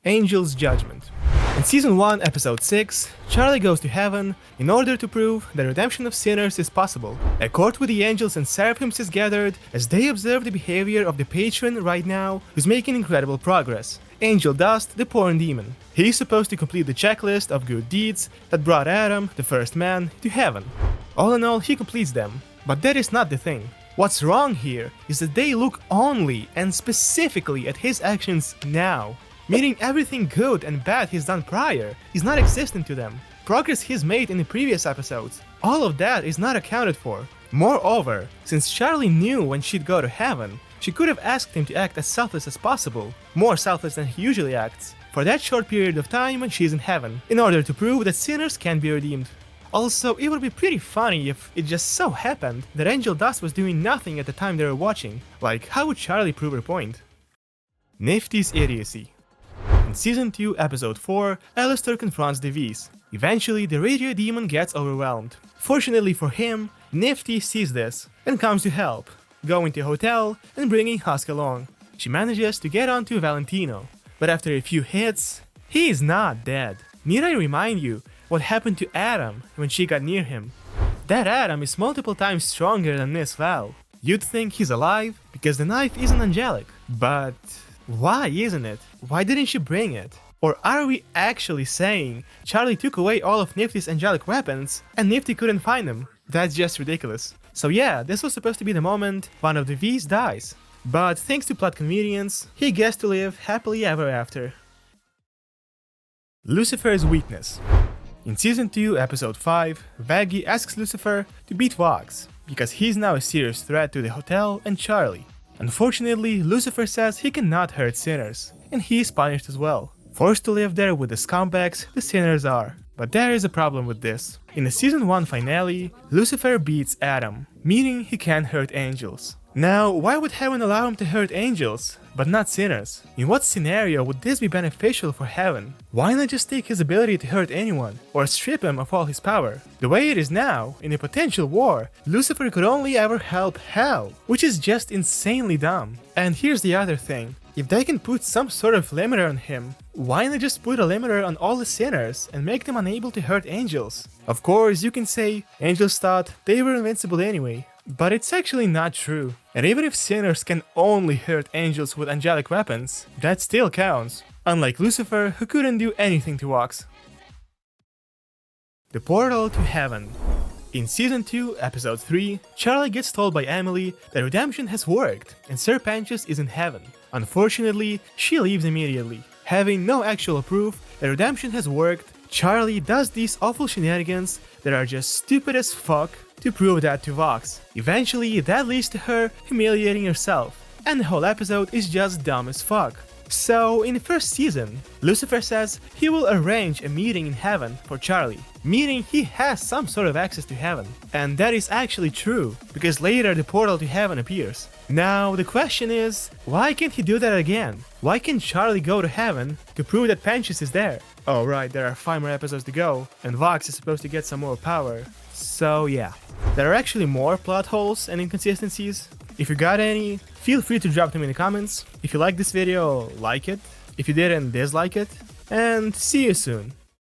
Angel's Judgment. In Season 1, Episode 6, Charlie goes to heaven in order to prove the redemption of sinners is possible. A court with the angels and seraphims is gathered as they observe the behavior of the patron right now, who's making incredible progress. Angel Dust, the porn demon. He's supposed to complete the checklist of good deeds that brought Adam, the first man, to heaven. All in all, he completes them. But that is not the thing. What's wrong here is that they look only and specifically at his actions now. Meaning everything good and bad he's done prior is not existent to them. Progress he's made in the previous episodes, all of that is not accounted for. Moreover, since Charlie knew when she'd go to heaven, she could have asked him to act as selfless as possible, more selfless than he usually acts, for that short period of time when she's in heaven, in order to prove that sinners can be redeemed. Also, it would be pretty funny if it just so happened that Angel Dust was doing nothing at the time they were watching. Like, how would Charlie prove her point? Nifty's idiocy. In Season 2, Episode 4, Alistair confronts the V's. Eventually, the radio demon gets overwhelmed. Fortunately for him, Nifty sees this and comes to help, going to a hotel and bringing Husk along. She manages to get onto Valentino, but after a few hits, he is not dead. Need I remind you what happened to Adam when she got near him? That Adam is multiple times stronger than Miss Val. You'd think he's alive because the knife isn't angelic, but why isn't it? Why didn't she bring it? Or are we actually saying Charlie took away all of Nifty's angelic weapons and Nifty couldn't find them? That's just ridiculous. So yeah, this was supposed to be the moment one of the V's dies. But thanks to plot convenience, he gets to live happily ever after. Lucifer's weakness. In Season 2, Episode 5, Vaggie asks Lucifer to beat Vox, because he's now a serious threat to the hotel and Charlie. Unfortunately, Lucifer says he cannot hurt sinners, and he is punished as well. Forced to live there with the scumbags the sinners are. But there is a problem with this. In the Season 1 finale, Lucifer beats Adam, meaning he can't hurt angels. Now, why would heaven allow him to hurt angels, but not sinners? In what scenario would this be beneficial for heaven? Why not just take his ability to hurt anyone, or strip him of all his power? The way it is now, in a potential war, Lucifer could only ever help hell, which is just insanely dumb. And here's the other thing. If they can put some sort of limiter on him, why not just put a limiter on all the sinners and make them unable to hurt angels? Of course, you can say angels thought they were invincible anyway, but it's actually not true. And even if sinners can only hurt angels with angelic weapons, that still counts, unlike Lucifer, who couldn't do anything to Vox. The portal to heaven. In Season 2, Episode 3, Charlie gets told by Emily that redemption has worked and Sir Panchus is in heaven. Unfortunately, she leaves immediately. Having no actual proof that redemption has worked, Charlie does these awful shenanigans that are just stupid as fuck to prove that to Vox. Eventually, that leads to her humiliating herself, and the whole episode is just dumb as fuck. So, in the first season, Lucifer says he will arrange a meeting in heaven for Charlie, meaning he has some sort of access to heaven. And that is actually true, because later the portal to heaven appears. Now, the question is, why can't he do that again? Why can't Charlie go to heaven to prove that Panchus is there? Oh right, there are 5 more episodes to go, and Vox is supposed to get some more power. So yeah, there are actually more plot holes and inconsistencies. If you got any, feel free to drop them in the comments. If you liked this video, like it. If you didn't, dislike it. And see you soon.